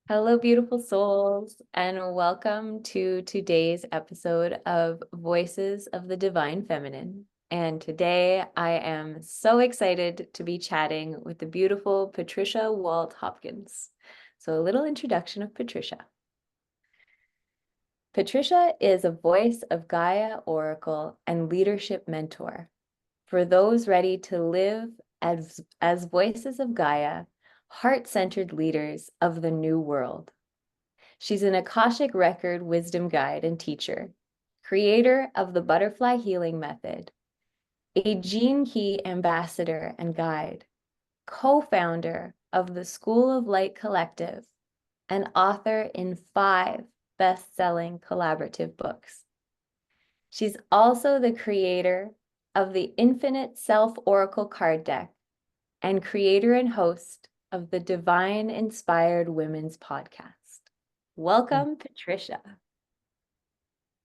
Hello, beautiful souls, and welcome to today's episode of Voices of the Divine Feminine. And today I am so excited to be chatting with the beautiful Patricia Walt Hopkins. So, a little introduction of Patricia. Patricia is a voice of Gaia Oracle and leadership mentor for those ready to live as voices of Gaia, heart-centered leaders of the new world. She's an Akashic Record wisdom guide and teacher, creator of the Butterfly Healing Method, a Gene Key ambassador and guide, co-founder of the School of Light Collective, and author in 5 best-selling collaborative books. She's also the creator of the Infinite Self Oracle card deck and creator and host of the Divine Inspired Women's podcast. Welcome, Patricia.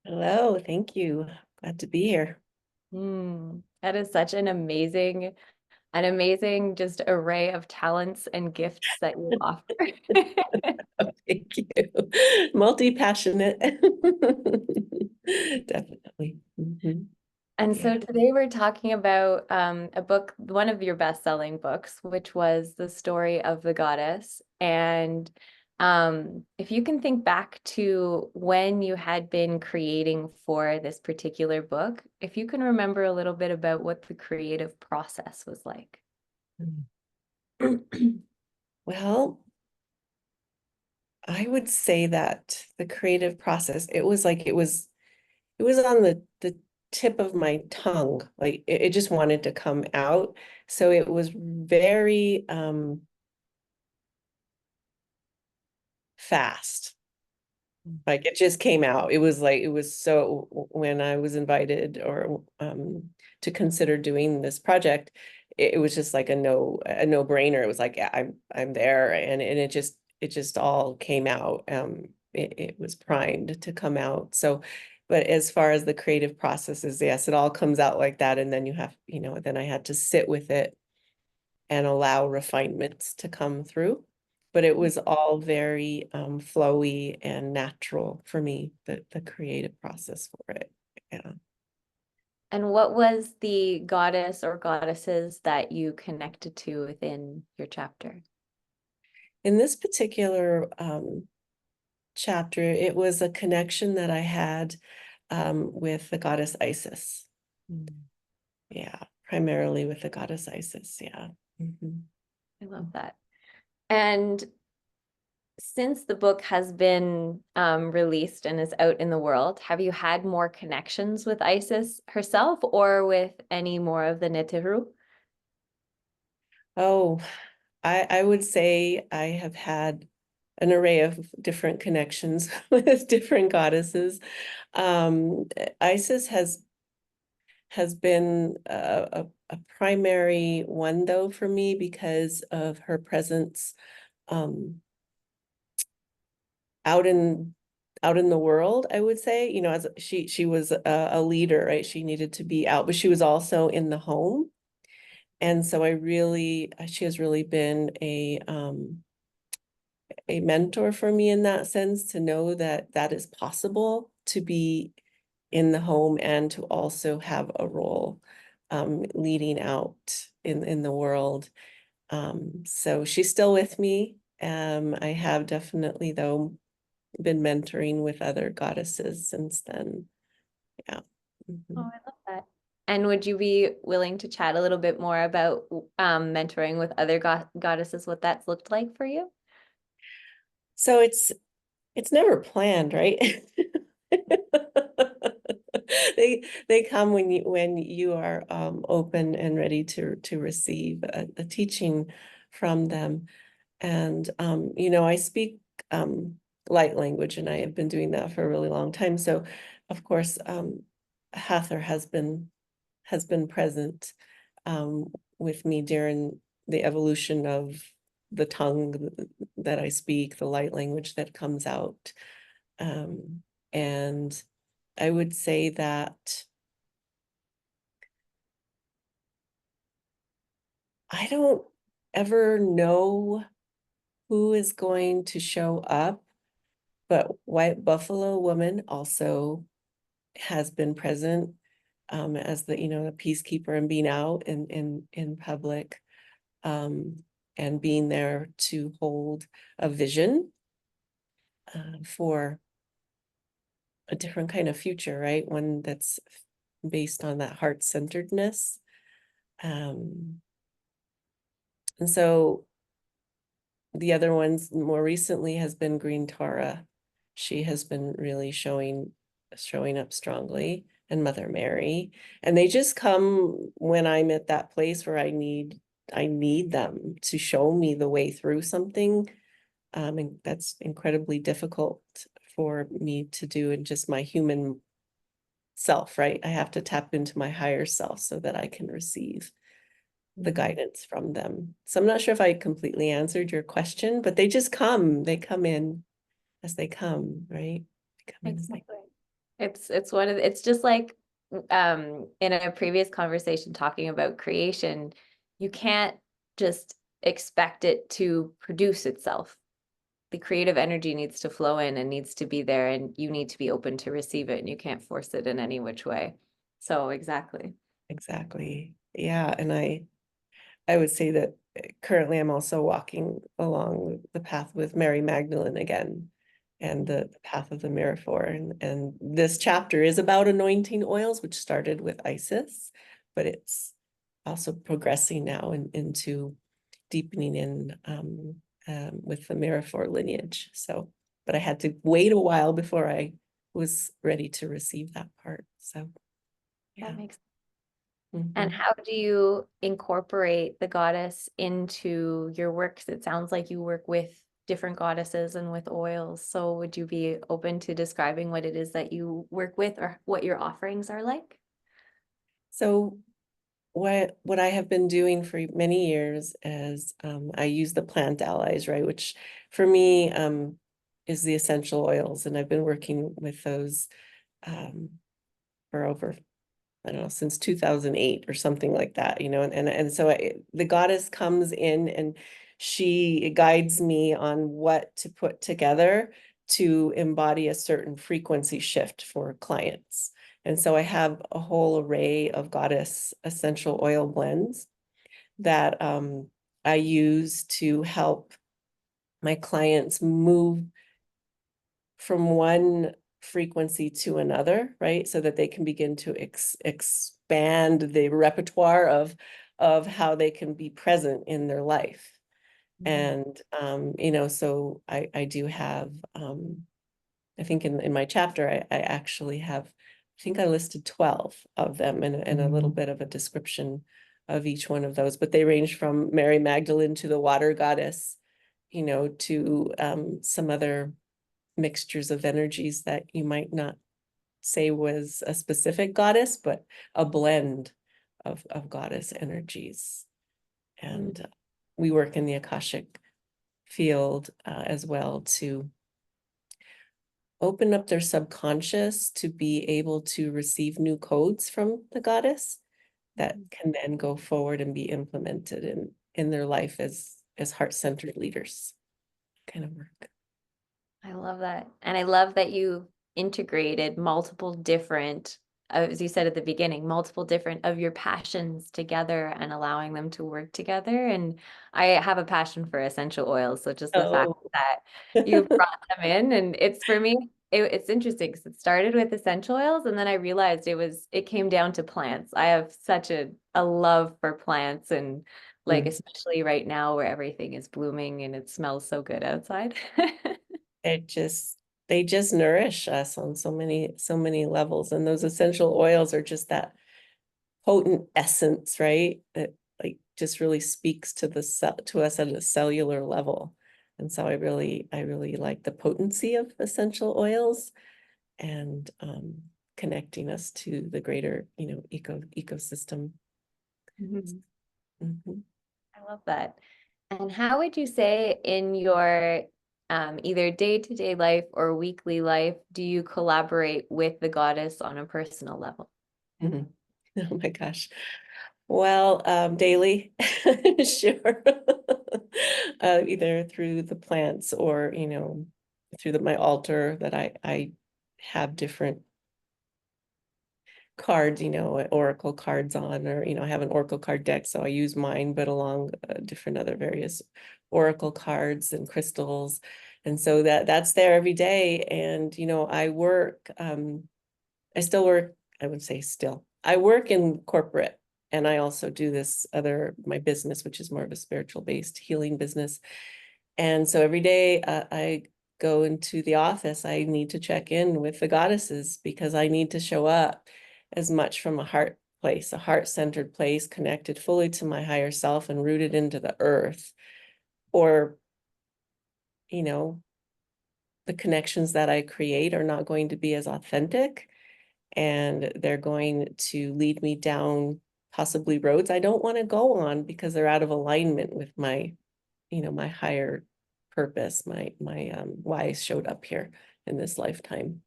Hello, thank you. Glad to be here. That is such an amazing just array of talents and gifts that you offer. Oh, thank you. Multi-passionate. Definitely. And Yeah. so today we're talking about a book, one of your best-selling books, which was The Story of the Goddess. And if you can think back to when you had been creating for this particular book, if you can remember a little bit about what the creative process was like. Well, I would say that the creative process, it was on the tip of my tongue. Like it just wanted to come out. So it was very fast. Like it just came out. It was so when I was invited or to consider doing this project, it was just like a no-brainer. It was like, yeah, I'm there, and it just all came out. It was primed to come out. So, but as far as the creative processes, yes, it all comes out like that, and then then I had to sit with it and allow refinements to come through. But it was all very flowy and natural for me, the creative process for it. Yeah. And what was the goddess or goddesses that you connected to within your chapter? In this particular chapter, it was a connection that I had with the goddess Isis. Yeah, primarily with the goddess Isis. Yeah. I love that. And since the book has been released and is out in the world, have you had more connections with Isis herself or with any more of the Neteru? Oh, I would say I have had an array of different connections with different goddesses. Isis has been a primary one though for me because of her presence out in the world. I would say, as she was a leader, right? She needed to be out, but she was also in the home. And so she has really been a mentor for me in that sense, to know that that is possible, to be in the home and to also have a role leading out in the world. So she's still with me. I have definitely, though, been mentoring with other goddesses since then. Yeah. Oh, I love that. And would you be willing to chat a little bit more about mentoring with other goddesses, what that's looked like for you? So it's never planned, right? They come when you are open and ready to receive a teaching from them. And I speak light language, and I have been doing that for a really long time. So of course Hathor has been present with me during the evolution of the tongue that I speak, the light language that comes out. And I would say that I don't ever know who is going to show up, but White Buffalo Woman also has been present as the, the peacekeeper and being out in public, and being there to hold a vision for a different kind of future, right? One that's based on that heart-centeredness. And so the other ones more recently has been Green Tara. She has been really showing up strongly, and Mother Mary. And they just come when I'm at that place where I need them to show me the way through something. And that's incredibly difficult for me to do in just my human self, right? I have to tap into my higher self so that I can receive the guidance from them. So I'm not sure if I completely answered your question, but they just come. They come in as they come, right? They come in as they... Exactly. It's just like in a previous conversation talking about creation, you can't just expect it to produce itself. The creative energy needs to flow in and needs to be there, and you need to be open to receive it, and you can't force it in any which way. So exactly. Exactly. Yeah. And I would say that currently I'm also walking along the path with Mary Magdalene again, and the path of the Miraphor. And this chapter is about anointing oils, which started with Isis, but it's also progressing now into deepening in with the Miraphor lineage. So, but I had to wait a while before I was ready to receive that part. So, yeah. That makes sense. Mm-hmm. And how do you incorporate the goddess into your work? 'Cause it sounds like you work with different goddesses and with oils. So would you be open to describing what it is that you work with or what your offerings are like? So what I have been doing for many years is I use the plant allies, right? Which for me is the essential oils. And I've been working with those for over, I don't know, since 2008 or something like that, and so the goddess comes in and she guides me on what to put together to embody a certain frequency shift for clients. And so I have a whole array of goddess essential oil blends that I use to help my clients move from one frequency to another, right? So that they can begin to expand the repertoire of how they can be present in their life. And so I do have I think in my chapter I actually have, I think I listed 12 of them, and a little bit of a description of each one of those, but they range from Mary Magdalene to the water goddess, to some other mixtures of energies that you might not say was a specific goddess, but a blend of goddess energies. And we work in the Akashic field as well to open up their subconscious to be able to receive new codes from the goddess that can then go forward and be implemented in their life as heart-centered leaders kind of work. I love that. And I love that you integrated multiple different, as you said at the beginning, multiple different of your passions together and allowing them to work together. And I have a passion for essential oils. So just the fact that you brought them in, and it's for me, it's interesting because it started with essential oils, and then I realized it came down to plants. I have such a love for plants, and like especially right now where everything is blooming and it smells so good outside. They just nourish us on so many levels, and those essential oils are just that potent essence, right? That like just really speaks to to us at a cellular level. And so I really like the potency of essential oils, and connecting us to the greater ecosystem. I love that. And how would you say in your either day-to-day life or weekly life, do you collaborate with the goddess on a personal level? Oh my gosh. Well, daily, sure. Either through the plants or, through my altar that I have different cards, oracle cards on, or, I have an oracle card deck, so I use mine, but along different other various oracle cards and crystals. And so that's there every day. And, I still work, I would say still, I work in corporate, and I also do my business, which is more of a spiritual based healing business. And so every day I go into the office, I need to check in with the goddesses because I need to show up as much from a heart place, a heart-centered place, connected fully to my higher self and rooted into the earth. Or, the connections that I create are not going to be as authentic, and they're going to lead me down possibly roads I don't want to go on because they're out of alignment with my higher purpose, my why I showed up here in this lifetime.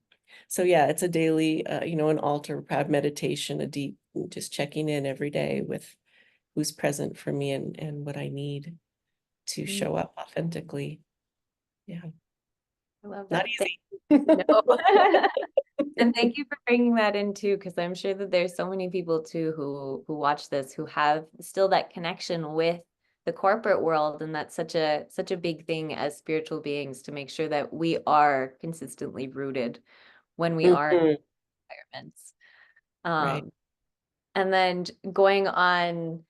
So yeah, it's a daily, an altar, proud meditation, a deep, just checking in every day with who's present for me and what I need to show up authentically. Yeah, I love not that. easy. No. And thank you for bringing that in too, because I'm sure that there's so many people too who watch this who have still that connection with the corporate world, and that's such a big thing as spiritual beings to make sure that we are consistently rooted when we are in Mhm. environments. Right. And then going on,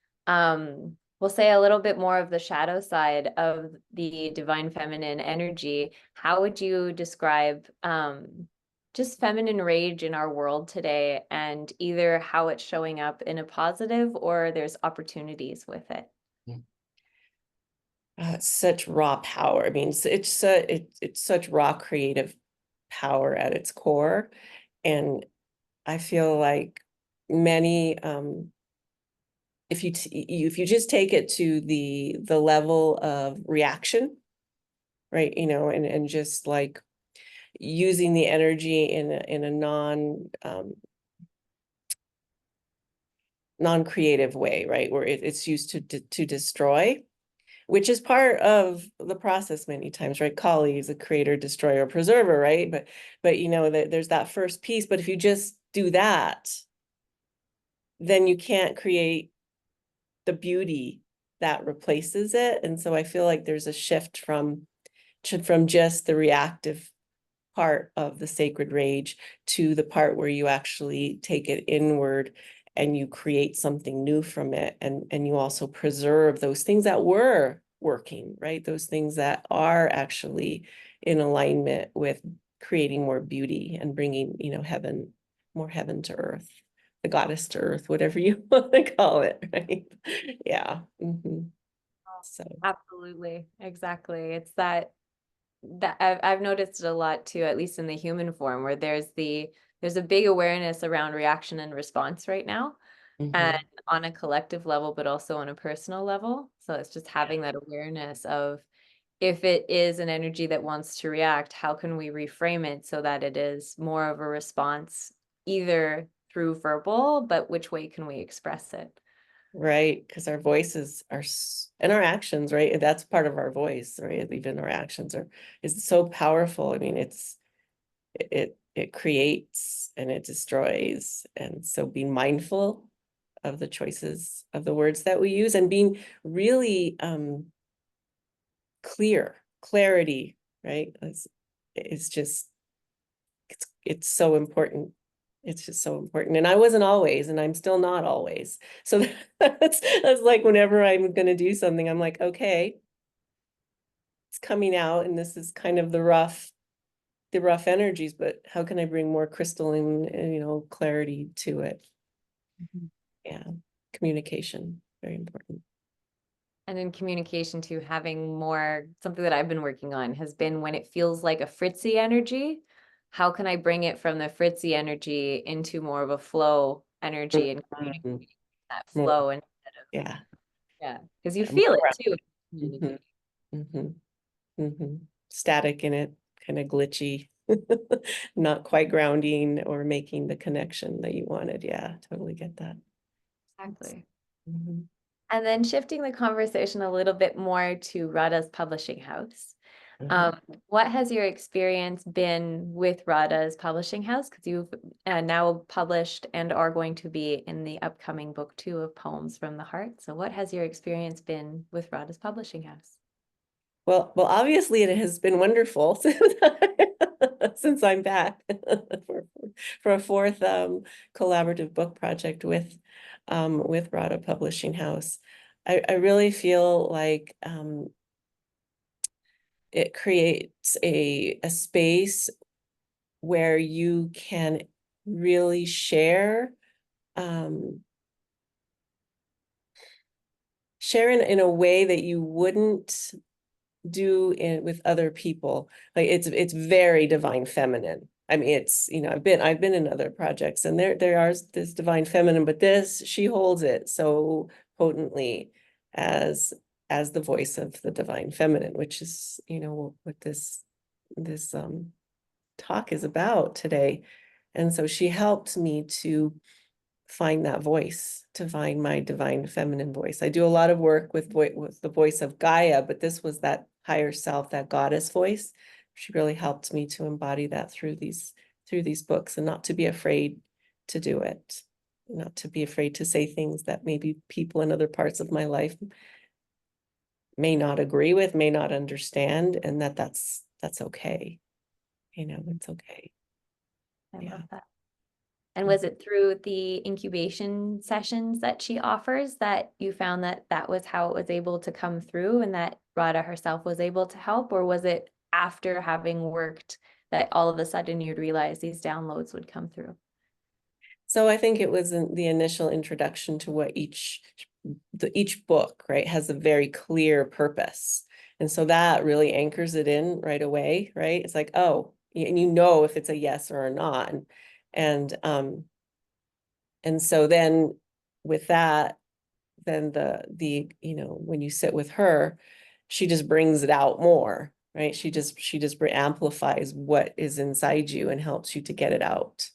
we'll say a little bit more of the shadow side of the divine feminine energy. How would you describe just feminine rage in our world today, and either how it's showing up in a positive or there's opportunities with it? Such raw power. I mean, it's such raw creative power at its core. And I feel like many, if you just take it to the level of reaction, right? And just like using the energy in a non-creative way, right? Where it's used to destroy, which is part of the process many times, right? Kali is a creator, destroyer, preserver, right? But there's that first piece. But if you just do that, then you can't create the beauty that replaces it. And so I feel like there's a shift from just the reactive part of the sacred rage to the part where you actually take it inward and you create something new from it, and you also preserve those things that were working, right? Those things that are actually in alignment with creating more beauty and bringing, more heaven to earth, the goddess to earth, whatever you want to call it, right? Yeah. So Absolutely. Exactly. It's that I've noticed it a lot too, at least in the human form, where there's a big awareness around reaction and response right now, and on a collective level, but also on a personal level. So it's just having that awareness of, if it is an energy that wants to react, how can we reframe it so that it is more of a response, either through verbal, but which way can we express it? Right, because our voices and our actions, right? That's part of our voice, right? Even our actions is so powerful. I mean, it creates and it destroys. And so being mindful of the choices of the words that we use, and being really clarity, right? It's just it's so important. It's just so important. And I wasn't always, and I'm still not always. So that's like whenever I'm going to do something, I'm like, okay, it's coming out, and this is kind of the rough energies, but how can I bring more crystalline, clarity to it? Yeah. Communication, very important. And in communication too, having more, something that I've been working on has been, when it feels like a fritzy energy, how can I bring it from the fritzy energy into more of a flow energy and Mhm. communicate that More, flow instead of, yeah. yeah, because you Yeah, more feel it too. grounded. Static in it, kind of glitchy, not quite grounding or making the connection that you wanted. Yeah, totally get that. Exactly. Mhm. And then shifting the conversation a little bit more to Radha's Publishing House. Mhm. What has your experience been with Radha's Publishing House? Because you've now published and are going to be in the upcoming book 2 of Poems from the Heart. So what has your experience been with Radha's Publishing House? Well, obviously it has been wonderful since I'm back for a fourth collaborative book project with Radhaa Publishing House. I really feel like it creates a space where you can really share in a way that you wouldn't do with other people. Like it's very divine feminine. I mean, it's, I've been in other projects and there are this divine feminine, but this, she holds it so potently as as the voice of the divine feminine, which is, what this talk is about today. And so she helped me to find that voice, to find my divine feminine voice. I do a lot of work with the voice of Gaia, but this was that higher self, that goddess voice. She really helped me to embody that through these books, and not to be afraid to do it, not to be afraid to say things that maybe people in other parts of my life may not agree with, may not understand, and that's okay. It's okay. I Yeah. love that. And was it through the incubation sessions that she offers that you found that that was how it was able to come through and that Radha herself was able to help? Or was it after having worked that all of a sudden you'd realize these downloads would come through? So I think it was in the initial introduction to what each book, right, has a very clear purpose. And so that really anchors it in right away, right? It's like, oh, and if it's a yes or a not. And so then with that, then when you sit with her, she just brings it out more, right? She just amplifies what is inside you and helps you to get it out,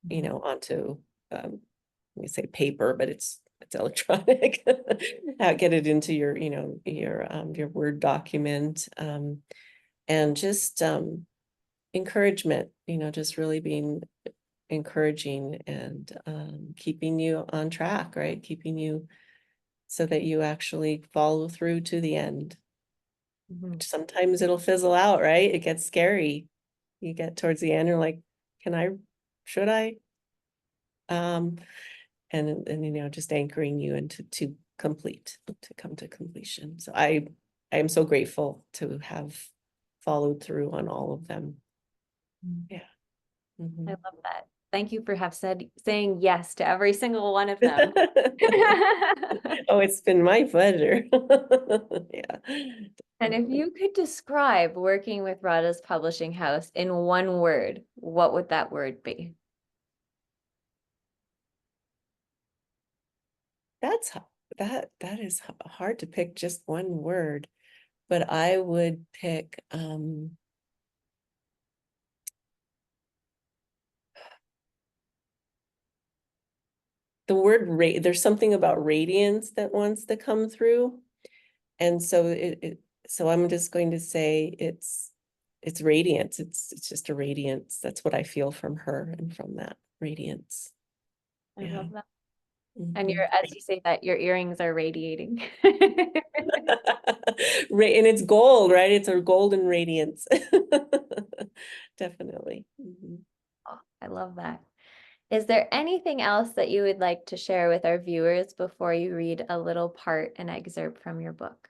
onto we say paper, but it's electronic. Get it into your Word document, and just encouragement, just really being encouraging and keeping you on track, right? Keeping you so that you actually follow through to the end. Mhm. Sometimes it'll fizzle out, right? It gets scary. You get towards the end, you're like, should I? And just anchoring you into to come to completion. So I am so grateful to have followed through on all of them. Yeah. I Mhm. love that. Thank you for saying yes to every single one of them. Oh, it's been my pleasure. Yeah. And if you could describe working with Radha's Publishing House in one word, what would that word be? That's that is hard to pick just one word, but I would pick the word there's something about radiance that wants to come through. And so so I'm just going to say it's radiance. It's just a radiance. That's what I feel from her and from that radiance. I Yeah. love that. And Mhm. as you say that, your earrings are radiating. And it's gold, right? It's a golden radiance. Definitely. Mhm. Oh, I love that. Is there anything else that you would like to share with our viewers before you read a little part, an excerpt from your book?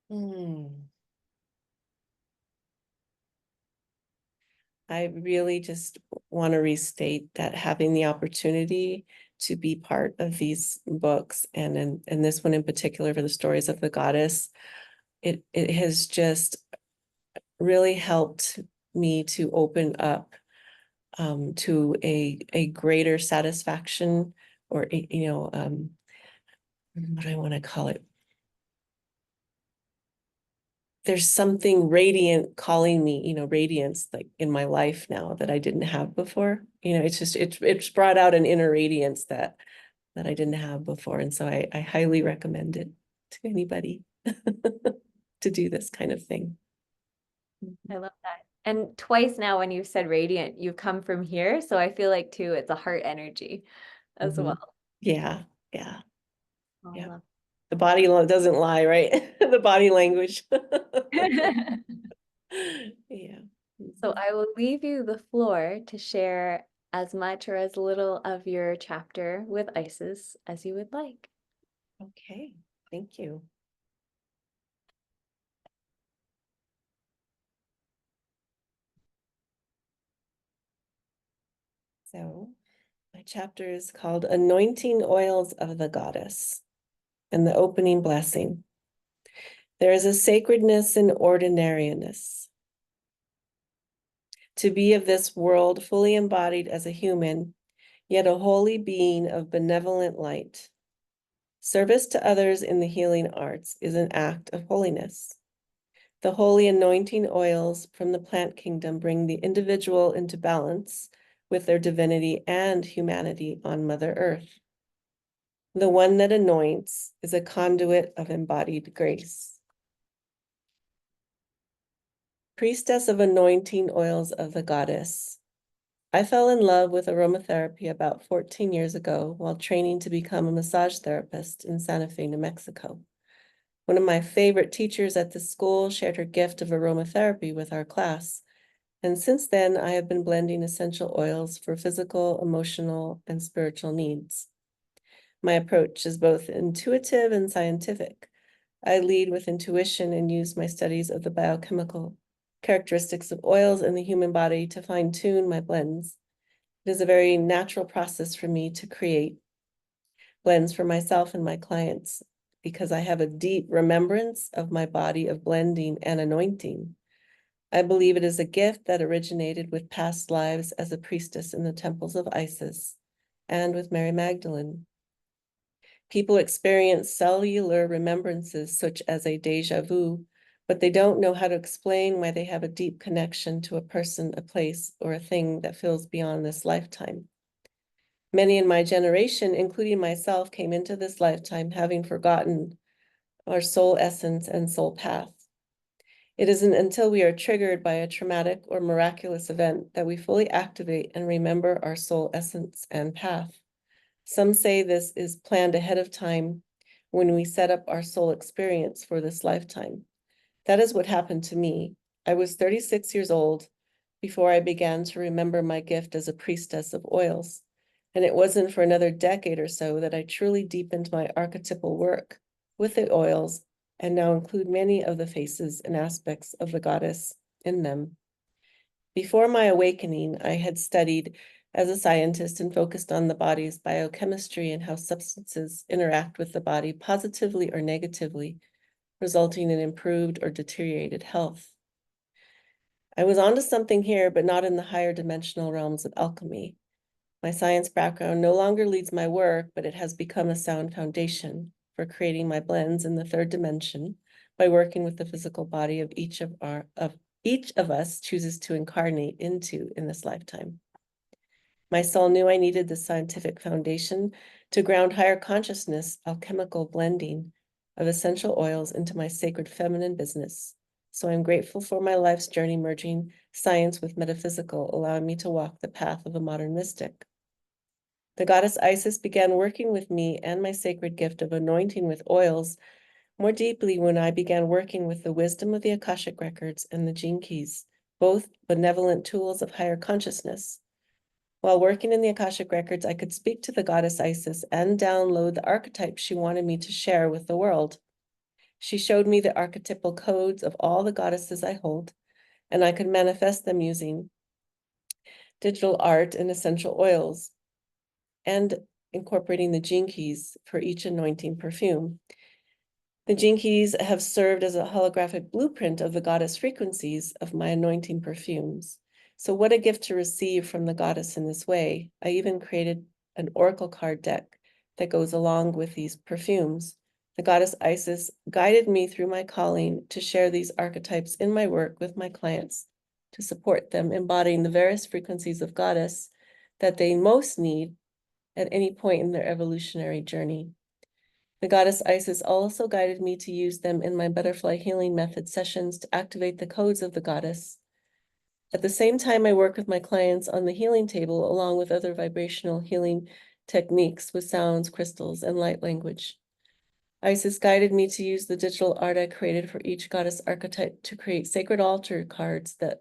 Hmm. I really just want to restate that having the opportunity to be part of these books, and in this one in particular for the stories of the goddess, it has just really helped me to open up to a greater satisfaction, or what do I want to call it? There's something radiant calling me, radiance like in my life now that I didn't have before. It's brought out an inner radiance that that I didn't have before. And so I highly recommend it to anybody to do this kind of thing. I love that. And twice now when you've said radiant, you've come from here. So I feel like too, it's a heart energy as Mhm. well. Yeah, yeah, Oh, I yeah. love The body doesn't lie, right? The body language. it. Yeah. So Mhm. I will leave you the floor to share as much or as little of your chapter with Isis as you would like. Okay, thank you. So my chapter is called Anointing Oils of the Goddess, and the opening blessing. There is a sacredness in ordinariness. To be of this world fully embodied as a human, yet a holy being of benevolent light. Service to others in the healing arts is an act of holiness. The holy anointing oils from the plant kingdom bring the individual into balance with their divinity and humanity on Mother Earth. The one that anoints is a conduit of embodied grace. Priestess of anointing oils of the goddess. I fell in love with aromatherapy about 14 years ago while training to become a massage therapist in Santa Fe, New Mexico. One of my favorite teachers at the school shared her gift of aromatherapy with our class. And since then, I have been blending essential oils for physical, emotional, and spiritual needs. My approach is both intuitive and scientific. I lead with intuition and use my studies of the biochemical characteristics of oils in the human body to fine-tune my blends. It is a very natural process for me to create blends for myself and my clients because I have a deep remembrance of my body of blending and anointing. I believe it is a gift that originated with past lives as a priestess in the temples of Isis and with Mary Magdalene. People experience cellular remembrances such as a déjà vu, but they don't know how to explain why they have a deep connection to a person, a place, or a thing that feels beyond this lifetime. Many in my generation, including myself, came into this lifetime having forgotten our soul essence and soul path. It isn't until we are triggered by a traumatic or miraculous event that we fully activate and remember our soul essence and path. Some say this is planned ahead of time when we set up our soul experience for this lifetime. That is what happened to me. I was 36 years old before I began to remember my gift as a priestess of oils. And it wasn't for another decade or so that I truly deepened my archetypal work with the oils and now include many of the faces and aspects of the goddess in them. Before my awakening, I had studied as a scientist and focused on the body's biochemistry and how substances interact with the body positively or negatively, resulting in improved or deteriorated health. I was onto something here, but not in the higher dimensional realms of alchemy. My science background no longer leads my work, but it has become a sound foundation for creating my blends in the third dimension by working with the physical body of each of us chooses to incarnate into in this lifetime. My soul knew I needed the scientific foundation to ground higher consciousness, alchemical blending of essential oils into my sacred feminine business. So I'm grateful for my life's journey merging science with metaphysical, allowing me to walk the path of a modern mystic. The goddess Isis began working with me and my sacred gift of anointing with oils more deeply when I began working with the wisdom of the Akashic records and the gene keys, both benevolent tools of higher consciousness. While working in the Akashic records, I could speak to the goddess Isis and download the archetypes she wanted me to share with the world. She showed me the archetypal codes of all the goddesses I hold, and I could manifest them using digital art and essential oils, and incorporating the gene keys for each anointing perfume. The gene keys have served as a holographic blueprint of the goddess frequencies of my anointing perfumes. So what a gift to receive from the goddess in this way. I even created an oracle card deck that goes along with these perfumes. The goddess Isis guided me through my calling to share these archetypes in my work with my clients to support them embodying the various frequencies of goddess that they most need at any point in their evolutionary journey. The goddess Isis also guided me to use them in my butterfly healing method sessions to activate the codes of the goddess. At the same time, I work with my clients on the healing table, along with other vibrational healing techniques with sounds, crystals, and light language. Isis guided me to use the digital art I created for each goddess archetype to create sacred altar cards that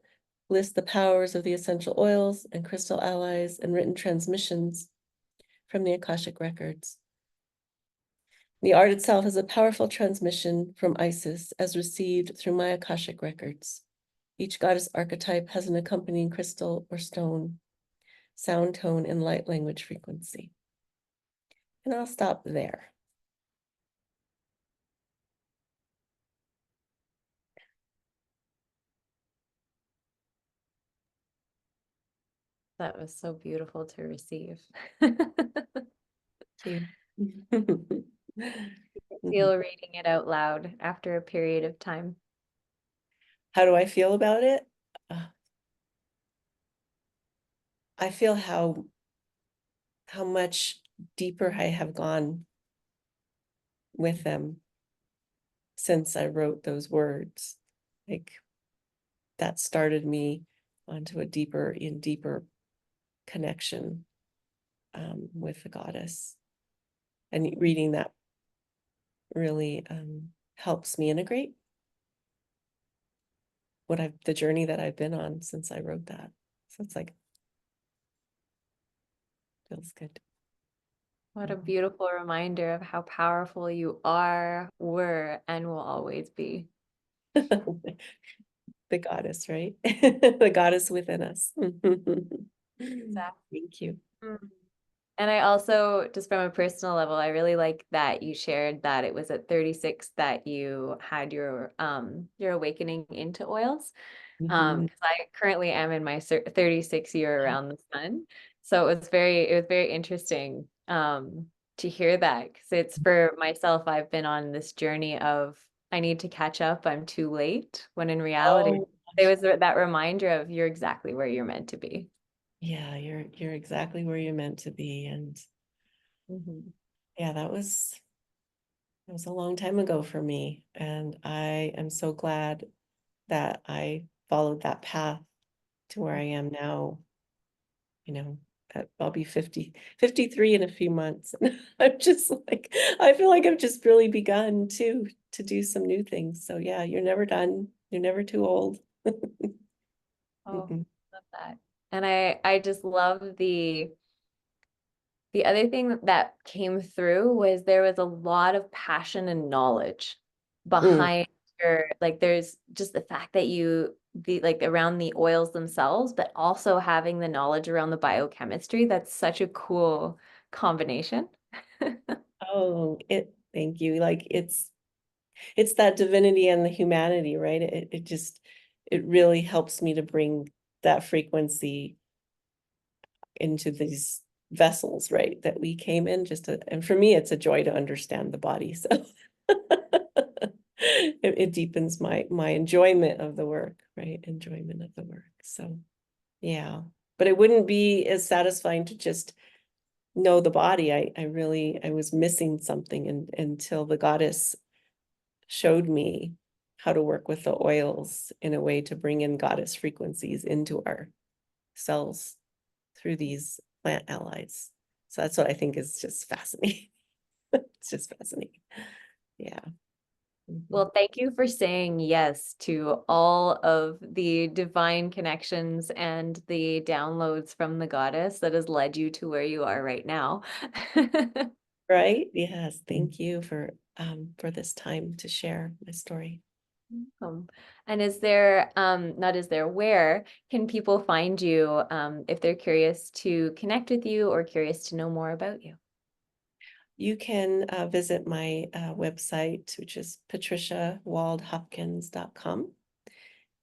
list the powers of the essential oils and crystal allies and written transmissions from the Akashic records. The art itself is a powerful transmission from Isis as received through my Akashic records. Each goddess archetype has an accompanying crystal or stone, sound tone, and light language frequency. And I'll stop there. That was so beautiful to receive. Thank you. Feel reading it out loud after a period of time. How do I feel about it? I feel how much deeper I have gone with them since I wrote those words. Like that started me onto a deeper connection with the goddess. And reading that really helps me integrate the journey that I've been on since I wrote that. So it's like, feels good. What a beautiful reminder of how powerful you are, were, and will always be. The goddess, right? The goddess within us. Exactly. Thank you. And I also, just from a personal level, I really like that you shared that it was at 36 that you had your awakening into oils. Because I currently am in my 36 year around the sun. So it was very interesting to hear that, because it's for myself, I've been on this journey of I need to catch up, I'm too late, when in reality Oh, there was that reminder of you're exactly where you're meant to be. yeah, you're exactly where you're meant to be. And yeah, that was a long time ago for me. And I am so glad that I followed that path to where I am now. You know, I'll be 53 in a few months. And I'm just like, I feel like I've just really begun to do some new things. So yeah, you're never done. You're never too old. Oh, love that. And I just love the other thing that came through was there was a lot of passion and knowledge Mm. behind your, like, there's just the fact that like around the oils themselves, but also having the knowledge around the biochemistry. That's such a cool combination. Oh, thank you. Like it's that divinity and the humanity, right? It really helps me to bring that frequency into these vessels, right? That we came in and for me, it's a joy to understand the body. So it deepens my enjoyment of the work, right? Enjoyment of the work. So yeah, but it wouldn't be as satisfying to just know the body. I was missing something until the goddess showed me how to work with the oils in a way to bring in goddess frequencies into our cells through these plant allies. So that's what I think is just fascinating. It's just fascinating. Yeah. Well, thank you for saying yes to all of the divine connections and the downloads from the goddess that has led you to where you are right now. Right? Yes. Thank you for this time to share my story. And where can people find you if they're curious to connect with you or curious to know more about you? You can visit my website, which is patriciawaldhopkins.com.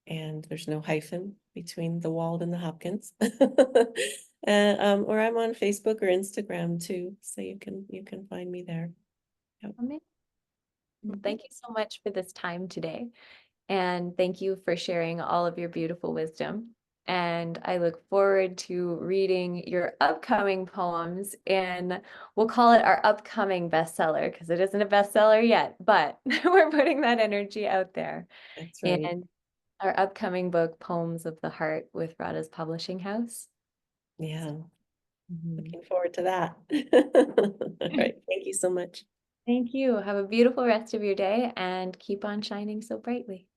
And there's no hyphen between the Wald and the Hopkins. And or I'm on Facebook or Instagram too, so you can find me there. Yep. Amazing. Well, thank you so much for this time today. And thank you for sharing all of your beautiful wisdom. and I look forward to reading your upcoming poems. And we'll call it our upcoming bestseller because it isn't a bestseller yet, but we're putting that energy out there. That's right. And our upcoming book, Poems of the Heart, with Radha's Publishing House. Yeah, Mhm. looking forward to that. All right, thank you so much. Thank you. Have a beautiful rest of your day and keep on shining so brightly.